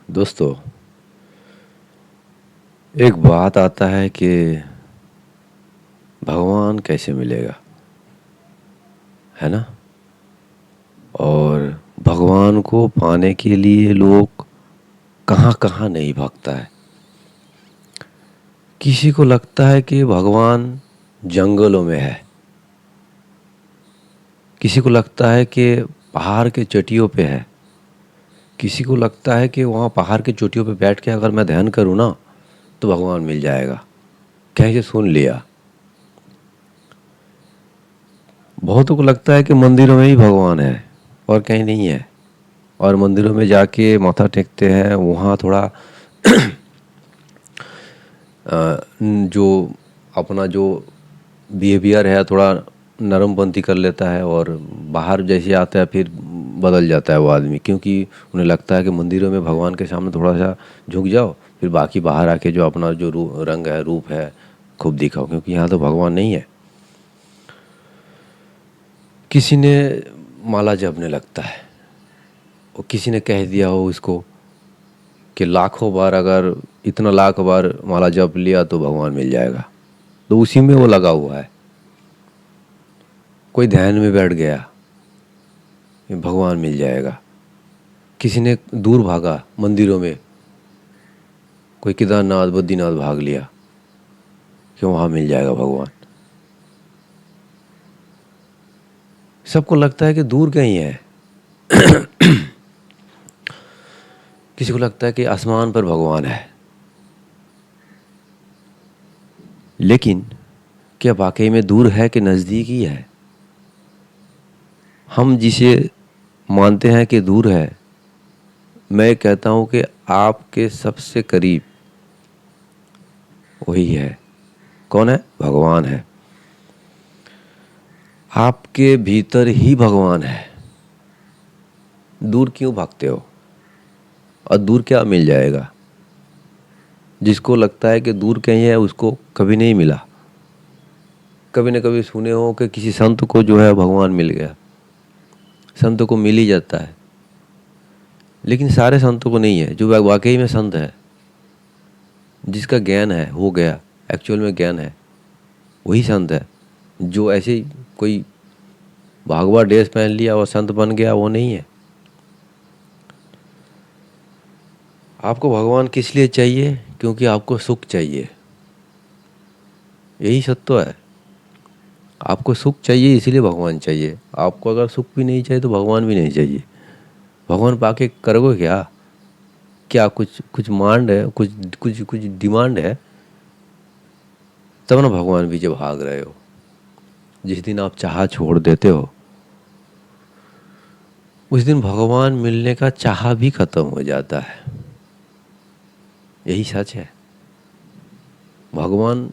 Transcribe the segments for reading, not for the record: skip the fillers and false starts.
दोस्तों, एक बात आता है कि भगवान कैसे मिलेगा, है ना। और भगवान को पाने के लिए लोग कहाँ कहाँ नहीं भागता है। किसी को लगता है कि भगवान जंगलों में है, किसी को लगता है कि पहाड़ के चोटियों पे है, किसी को लगता है कि वहाँ पहाड़ की चोटियों पे बैठ के अगर मैं ध्यान करूँ ना तो भगवान मिल जाएगा। कहीं से सुन लिया। बहुतों को लगता है कि मंदिरों में ही भगवान है और कहीं नहीं है, और मंदिरों में जाके माथा टेकते हैं। वहाँ थोड़ा जो अपना जो बिहेवियर है थोड़ा नरमपंथी कर लेता है, और बाहर जैसे आता है फिर बदल जाता है वो आदमी, क्योंकि उन्हें लगता है कि मंदिरों में भगवान के सामने थोड़ा सा झुक जाओ, फिर बाकी बाहर आके जो अपना जो रंग है, रूप है, खूब दिखाओ, क्योंकि यहाँ तो भगवान नहीं है। किसी ने माला जपने लगता है, और किसी ने कह दिया हो उसको कि लाखों बार, अगर इतना लाख बार माला जप लिया तो भगवान मिल जाएगा, तो उसी में वो लगा हुआ है। कोई ध्यान में बैठ गया कि भगवान मिल जाएगा। किसी ने दूर भागा मंदिरों में, कोई केदारनाथ बद्रीनाथ भाग लिया कि वहाँ मिल जाएगा भगवान। सबको लगता है कि दूर कहीं है। किसी को लगता है कि आसमान पर भगवान है। लेकिन क्या वाकई में दूर है कि नज़दीक ही है? हम जिसे मानते हैं कि दूर है, मैं कहता हूँ कि आपके सबसे करीब वही है। कौन है? भगवान है। आपके भीतर ही भगवान है। दूर क्यों भागते हो? और दूर क्या मिल जाएगा? जिसको लगता है कि दूर कहीं है उसको कभी नहीं मिला। कभी न कभी सुने हो कि किसी संत को जो है भगवान मिल गया। संत को मिल ही जाता है, लेकिन सारे संतों को नहीं है। जो वाकई में संत है, जिसका ज्ञान है हो गया, एक्चुअल में ज्ञान है, वही संत है। जो ऐसे ही कोई भागवा ड्रेस पहन लिया और संत बन गया, वो नहीं है। आपको भगवान किस लिए चाहिए? क्योंकि आपको सुख चाहिए। यही सत्य तो है। आपको सुख चाहिए, इसीलिए भगवान चाहिए। आपको अगर सुख भी नहीं चाहिए तो भगवान भी नहीं चाहिए। भगवान पाके करोगे क्या? क्या कुछ कुछ मांड है, कुछ कुछ कुछ डिमांड है? तब ना भगवान पीछे भाग रहे हो। जिस दिन आप चाह छोड़ देते हो, उस दिन भगवान मिलने का चाह भी खत्म हो जाता है। यही सच है। भगवान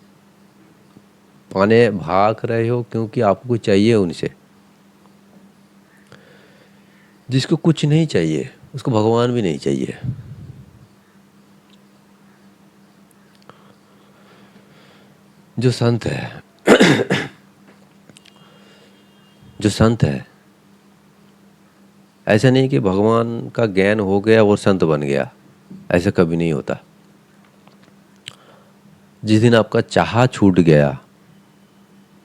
पाने भाग रहे हो क्योंकि आपको कुछ चाहिए उनसे। जिसको कुछ नहीं चाहिए उसको भगवान भी नहीं चाहिए। जो संत है जो संत है, ऐसा नहीं कि भगवान का ज्ञान हो गया वो संत बन गया। ऐसा कभी नहीं होता। जिस दिन आपका चाह छूट गया,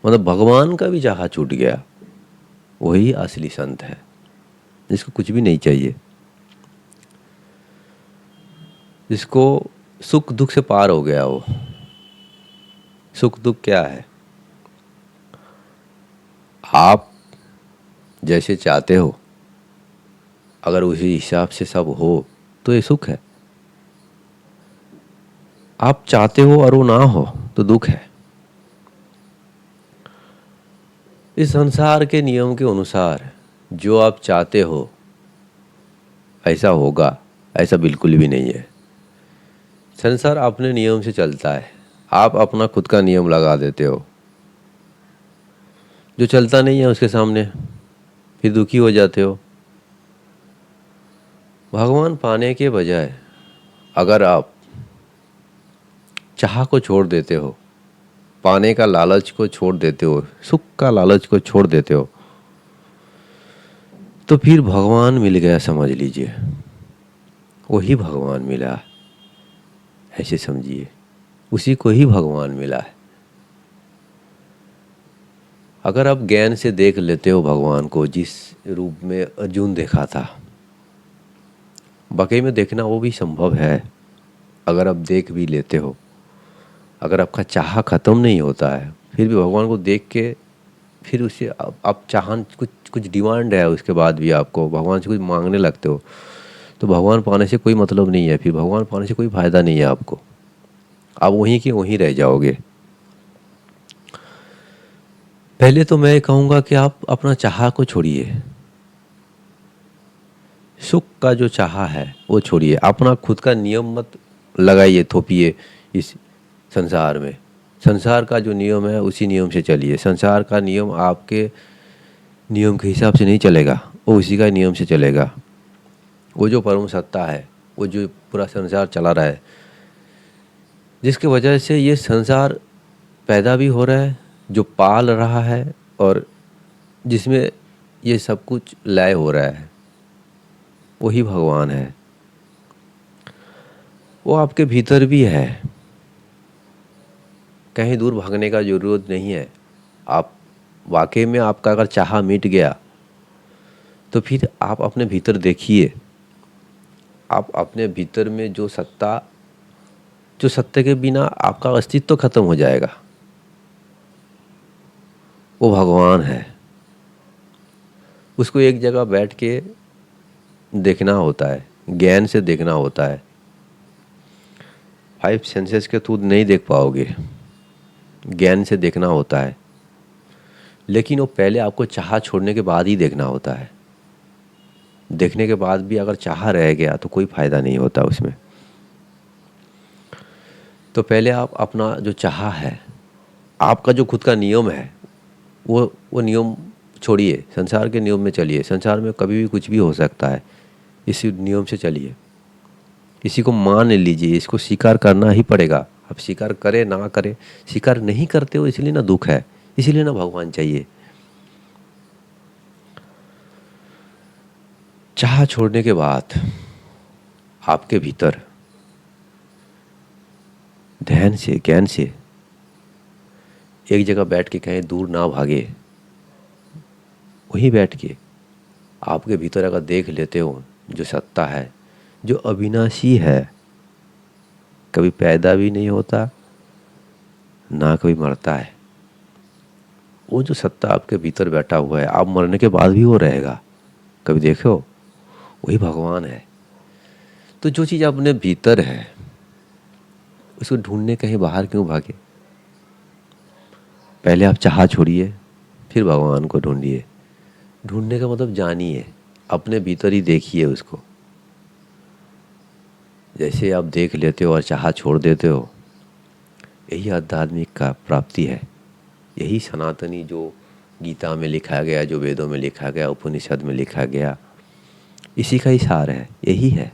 मतलब भगवान का भी चाह छूट गया, वही असली संत है, जिसको कुछ भी नहीं चाहिए, जिसको सुख दुख से पार हो गया। वो सुख दुख क्या है? आप जैसे चाहते हो, अगर उसी हिसाब से सब हो तो ये सुख है। आप चाहते हो और वो ना हो तो दुख है। इस संसार के नियम के अनुसार जो आप चाहते हो ऐसा होगा, ऐसा बिल्कुल भी नहीं है। संसार अपने नियम से चलता है। आप अपना खुद का नियम लगा देते हो। जो चलता नहीं है उसके सामने फिर दुखी हो जाते हो। भगवान पाने के बजाय अगर आप चाह को छोड़ देते हो, पाने का लालच को छोड़ देते हो, सुख का लालच को छोड़ देते हो, तो फिर भगवान मिल गया समझ लीजिए। वही भगवान मिला, ऐसे समझिए, उसी को ही भगवान मिला है। अगर आप ज्ञान से देख लेते हो भगवान को जिस रूप में अर्जुन देखा था, वाकई में देखना वो भी संभव है। अगर आप देख भी लेते हो, अगर आपका चाह ख़त्म नहीं होता है, फिर भी भगवान को देख के फिर उससे आप चाहन कुछ कुछ डिमांड है, उसके बाद भी आपको भगवान से कुछ मांगने लगते हो, तो भगवान पाने से कोई मतलब नहीं है, फिर भगवान पाने से कोई फ़ायदा नहीं है आपको। आप वहीं के वहीं रह जाओगे। पहले तो मैं कहूँगा कि आप अपना चाह को छोड़िए, सुख का जो चाह है वो छोड़िए। अपना खुद का नियम मत लगाइए, थोपिए इस संसार में। संसार का जो नियम है उसी नियम से चलिए। संसार का नियम आपके नियम के हिसाब से नहीं चलेगा, वो उसी का नियम से चलेगा। वो जो परम सत्ता है, वो जो पूरा संसार चला रहा है, जिसकी वजह से ये संसार पैदा भी हो रहा है, जो पाल रहा है और जिसमें ये सब कुछ लय हो रहा है, वही भगवान है। वो आपके भीतर भी है, कहीं दूर भागने का ज़रूरत नहीं है। आप वाकई में आपका अगर चाह मिट गया तो फिर आप अपने भीतर देखिए। आप अपने भीतर में जो सत्ता, जो सत्य के बिना आपका अस्तित्व तो खत्म हो जाएगा, वो भगवान है। उसको एक जगह बैठ के देखना होता है, ज्ञान से देखना होता है। 5 सेंसेस के थ्रू नहीं देख पाओगे, ज्ञान से देखना होता है। लेकिन वो पहले आपको चाह छोड़ने के बाद ही देखना होता है। देखने के बाद भी अगर चाह रह गया तो कोई फ़ायदा नहीं होता उसमें। तो पहले आप अपना जो चाह है, आपका जो खुद का नियम है, वो नियम छोड़िए, संसार के नियम में चलिए। संसार में कभी भी कुछ भी हो सकता है, इसी नियम से चलिए। इसी को मान लीजिए, इसको स्वीकार करना ही पड़ेगा। अब स्वीकार करें ना करें, स्वीकार नहीं करते हो इसलिए ना दुख है, इसीलिए ना भगवान चाहिए। चाह छोड़ने के बाद आपके भीतर ध्यान से, ज्ञान से एक जगह बैठ के, कहीं दूर ना भागे, वहीं बैठ के आपके भीतर अगर देख लेते हो जो सत्ता है, जो अविनाशी है, कभी पैदा भी नहीं होता ना कभी मरता है, वो जो सत्ता आपके भीतर बैठा हुआ है, आप मरने के बाद भी वो रहेगा, कभी देखो, वही भगवान है। तो जो चीज़ अपने भीतर है उसको ढूंढने कहीं बाहर क्यों भागे? पहले आप चाह छोड़िए, फिर भगवान को ढूंढिए। ढूंढने का मतलब जानिए, अपने भीतर ही देखिए उसको। जैसे आप देख लेते हो और चाह छोड़ देते हो, यही आध्यात्मिक का प्राप्ति है। यही सनातनी जो गीता में लिखा गया, जो वेदों में लिखा गया, उपनिषद में लिखा गया, इसी का ही सार है, यही है।